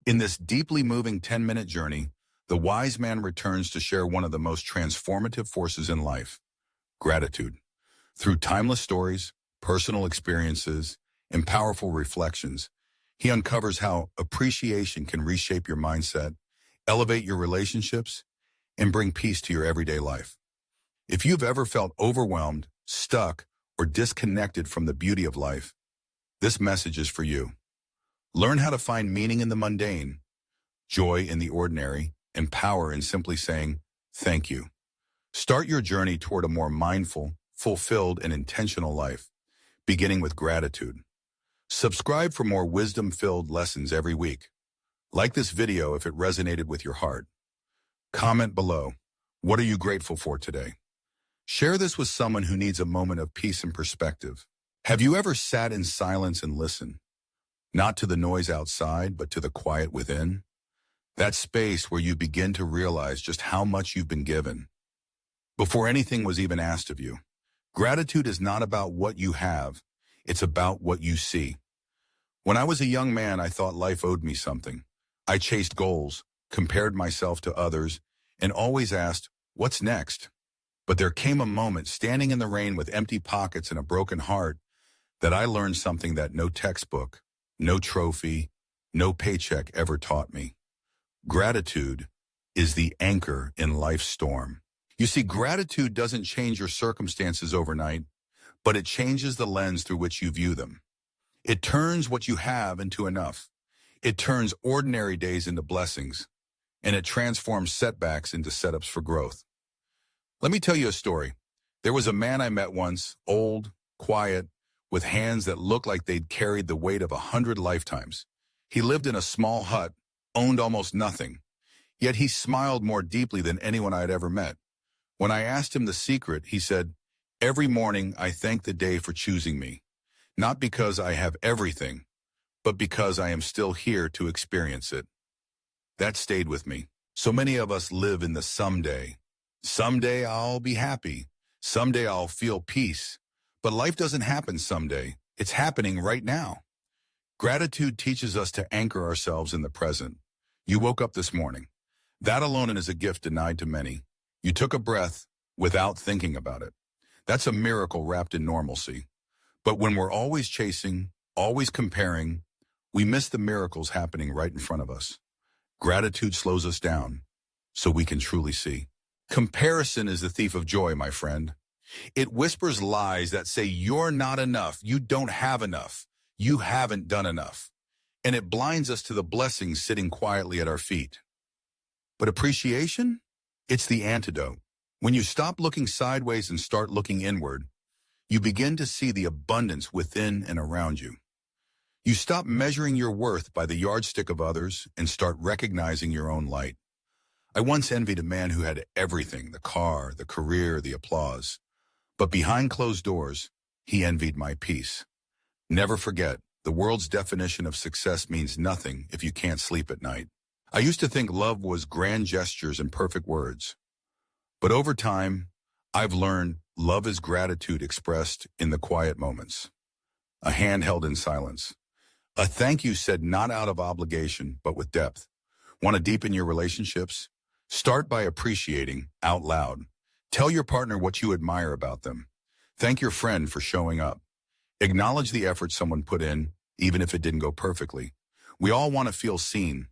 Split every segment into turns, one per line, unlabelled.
In this deeply moving 10-minute journey, the wise man returns to share one of the most transformative forces in life, gratitude. Through timeless stories, personal experiences, and powerful reflections, he uncovers how appreciation can reshape your mindset, elevate your relationships, and bring peace to your everyday life. If you've ever felt overwhelmed, stuck, or disconnected from the beauty of life, this message is for you. Learn how to find meaning in the mundane, joy in the ordinary, and power in simply saying, thank you. Start your journey toward a more mindful, fulfilled, and intentional life, beginning with gratitude. Subscribe for more wisdom-filled lessons every week. Like this video if it resonated with your heart. Comment below, what are you grateful for today? Share this with someone who needs a moment of peace and perspective. Have you ever sat in silence and listened? Not to the noise outside, but to the quiet within? That space where you begin to realize just how much you've been given, before anything was even asked of you. Gratitude is not about what you have, it's about what you see. When I was a young man, I thought life owed me something. I chased goals, compared myself to others, and always asked, what's next? But there came a moment, standing in the rain with empty pockets and a broken heart, that I learned something that no textbook, no trophy, no paycheck ever taught me. Gratitude is the anchor in life's storm. You see, gratitude doesn't change your circumstances overnight, but it changes the lens through which you view them. It turns what you have into enough. It turns ordinary days into blessings, and it transforms setbacks into setups for growth. Let me tell you a story. There was a man I met once, old, quiet, with hands that looked like they'd carried the weight of 100 lifetimes. He lived in a small hut, owned almost nothing, yet he smiled more deeply than anyone I had ever met. When I asked him the secret, he said, every morning I thank the day for choosing me, not because I have everything, but because I am still here to experience it. That stayed with me. So many of us live in the someday. Someday I'll be happy. Someday I'll feel peace. But life doesn't happen someday. It's happening right now. Gratitude teaches us to anchor ourselves in the present. You woke up this morning. That alone is a gift denied to many. You took a breath without thinking about it. That's a miracle wrapped in normalcy. But when we're always chasing, always comparing, we miss the miracles happening right in front of us. Gratitude slows us down so we can truly see. Comparison is the thief of joy, my friend. It whispers lies that say you're not enough, you don't have enough, you haven't done enough. And it blinds us to the blessings sitting quietly at our feet. But appreciation? It's the antidote. When you stop looking sideways and start looking inward, you begin to see the abundance within and around you. You stop measuring your worth by the yardstick of others and start recognizing your own light. I once envied a man who had everything, the car, the career, the applause. But behind closed doors, he envied my peace. Never forget, the world's definition of success means nothing if you can't sleep at night. I used to think love was grand gestures and perfect words. But over time, I've learned love is gratitude expressed in the quiet moments. A hand held in silence. A thank you said not out of obligation, but with depth. Want to deepen your relationships? Start by appreciating out loud. Tell your partner what you admire about them. Thank your friend for showing up. Acknowledge the effort someone put in, even if it didn't go perfectly. We all want to feel seen.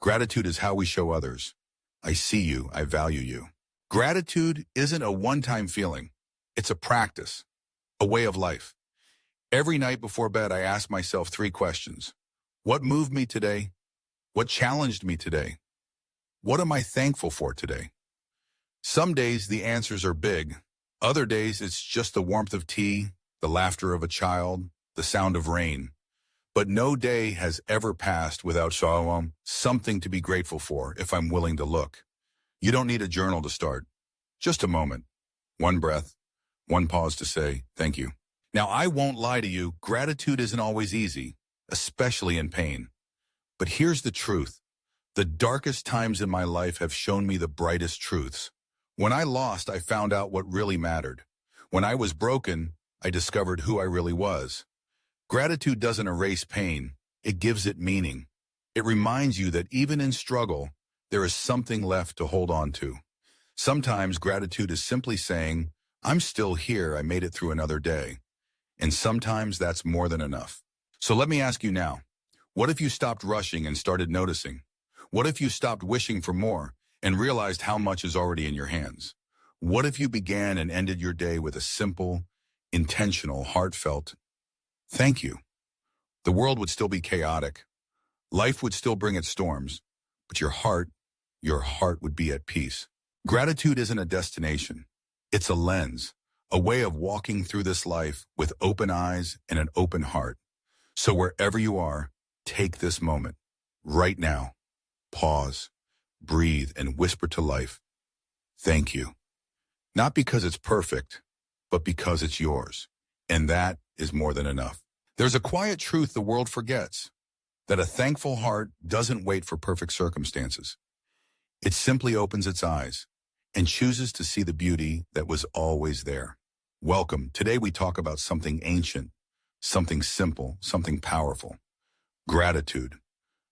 Gratitude is how we show others. I see you, I value you. Gratitude isn't a one-time feeling. It's a practice, a way of life. Every night before bed, I ask myself 3 questions. What moved me today? What challenged me today? What am I thankful for today? Some days the answers are big. Other days it's just the warmth of tea, the laughter of a child, the sound of rain. But no day has ever passed without something to be grateful for if I'm willing to look. You don't need a journal to start. Just a moment, one breath, one pause to say thank you. Now, I won't lie to you, gratitude isn't always easy, especially in pain. But here's the truth. The darkest times in my life have shown me the brightest truths. When I lost, I found out what really mattered. When I was broken, I discovered who I really was. Gratitude doesn't erase pain. It gives it meaning. It reminds you that even in struggle, there is something left to hold on to. Sometimes gratitude is simply saying, I'm still here, I made it through another day. And sometimes that's more than enough. So let me ask you now, what if you stopped rushing and started noticing? What if you stopped wishing for more and realized how much is already in your hands? What if you began and ended your day with a simple, intentional, heartfelt thank you? The world would still be chaotic. Life would still bring its storms, but your heart would be at peace. Gratitude isn't a destination. It's a lens, a way of walking through this life with open eyes and an open heart. So wherever you are, take this moment, right now. Pause, breathe, and whisper to life, thank you. Not because it's perfect, but because it's yours. And that is more than enough. There's a quiet truth the world forgets, that a thankful heart doesn't wait for perfect circumstances. It simply opens its eyes and chooses to see the beauty that was always there. Welcome. Today we talk about something ancient, something simple, something powerful. Gratitude.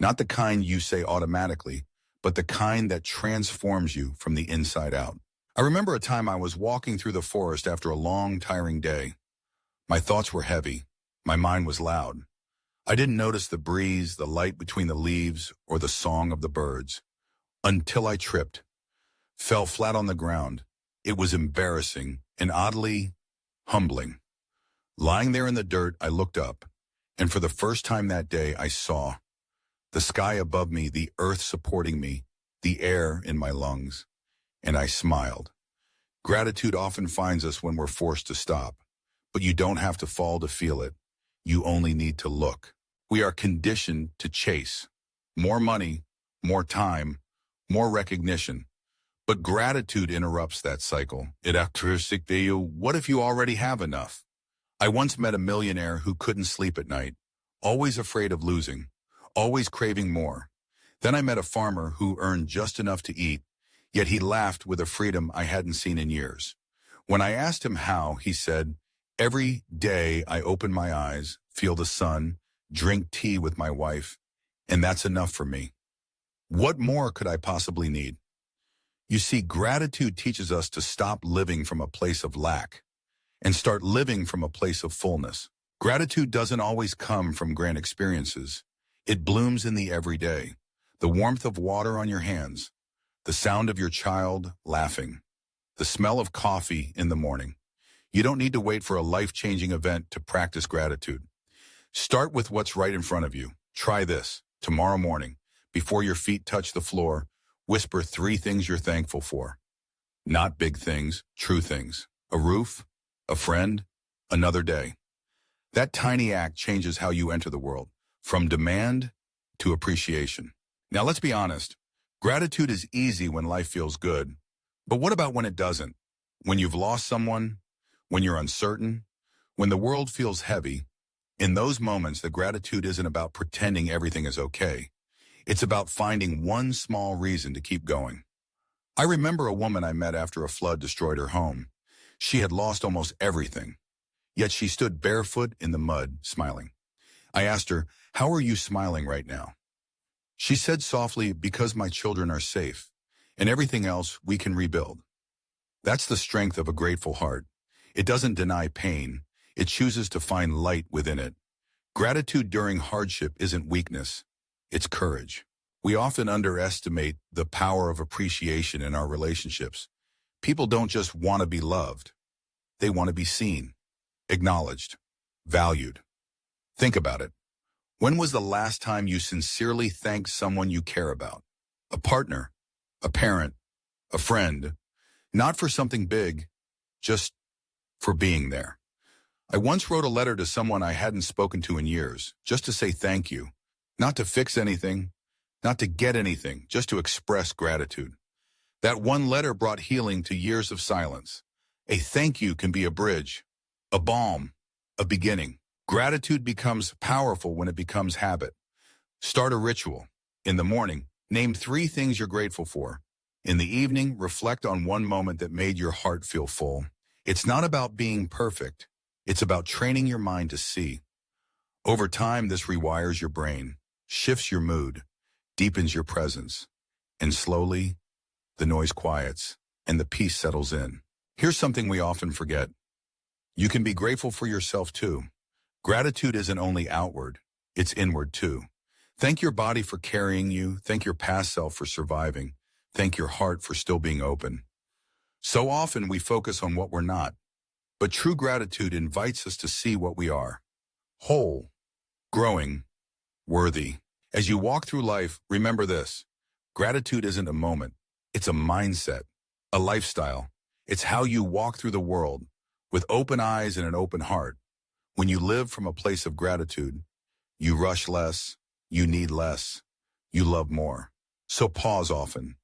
Not the kind you say automatically, but the kind that transforms you from the inside out. I remember a time I was walking through the forest after a long, tiring day. My thoughts were heavy. My mind was loud. I didn't notice the breeze, the light between the leaves, or the song of the birds. Until I tripped, fell flat on the ground. It was embarrassing and oddly humbling. Lying there in the dirt, I looked up, and for the first time that day, I saw the sky above me, the earth supporting me, the air in my lungs, and I smiled. Gratitude often finds us when we're forced to stop, but you don't have to fall to feel it. You only need to look. We are conditioned to chase more money, more time, more recognition. But gratitude interrupts that cycle. What if you already have enough? I once met a millionaire who couldn't sleep at night, always afraid of losing, always craving more. Then I met a farmer who earned just enough to eat, yet he laughed with a freedom I hadn't seen in years. When I asked him how, he said, every day I open my eyes, feel the sun, drink tea with my wife, and that's enough for me. What more could I possibly need? You see, gratitude teaches us to stop living from a place of lack and start living from a place of fullness. Gratitude doesn't always come from grand experiences. It blooms in the everyday. The warmth of water on your hands, the sound of your child laughing, the smell of coffee in the morning. You don't need to wait for a life-changing event to practice gratitude. Start with what's right in front of you. Try this. Tomorrow morning, before your feet touch the floor, whisper 3 things you're thankful for. Not big things, true things. A roof, a friend, another day. That tiny act changes how you enter the world, from demand to appreciation. Now let's be honest. Gratitude is easy when life feels good. But what about when it doesn't? When you've lost someone, when you're uncertain, when the world feels heavy. In those moments, the gratitude isn't about pretending everything is okay. It's about finding one small reason to keep going. I remember a woman I met after a flood destroyed her home. She had lost almost everything, yet she stood barefoot in the mud, smiling. I asked her, how are you smiling right now? She said softly, because my children are safe, and everything else we can rebuild. That's the strength of a grateful heart. It doesn't deny pain. It chooses to find light within it. Gratitude during hardship isn't weakness. It's courage. We often underestimate the power of appreciation in our relationships. People don't just want to be loved. They want to be seen, acknowledged, valued. Think about it. When was the last time you sincerely thanked someone you care about? A partner, a parent, a friend. Not for something big, just for being there. I once wrote a letter to someone I hadn't spoken to in years, just to say thank you. Not to fix anything, not to get anything, just to express gratitude. That one letter brought healing to years of silence. A thank you can be a bridge, a balm, a beginning. Gratitude becomes powerful when it becomes habit. Start a ritual. In the morning, name 3 things you're grateful for. In the evening, reflect on one moment that made your heart feel full. It's not about being perfect. It's about training your mind to see. Over time, this rewires your brain, shifts your mood, deepens your presence, and slowly, the noise quiets, and the peace settles in. Here's something we often forget. You can be grateful for yourself too. Gratitude isn't only outward, it's inward too. Thank your body for carrying you, thank your past self for surviving, thank your heart for still being open. So often we focus on what we're not, but true gratitude invites us to see what we are. Whole, growing, worthy. As you walk through life, remember this. Gratitude isn't a moment. It's a mindset, a lifestyle. It's how you walk through the world with open eyes and an open heart. When you live from a place of gratitude, you rush less, you need less, you love more. So pause often,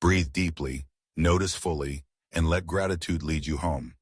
breathe deeply, notice fully, and let gratitude lead you home.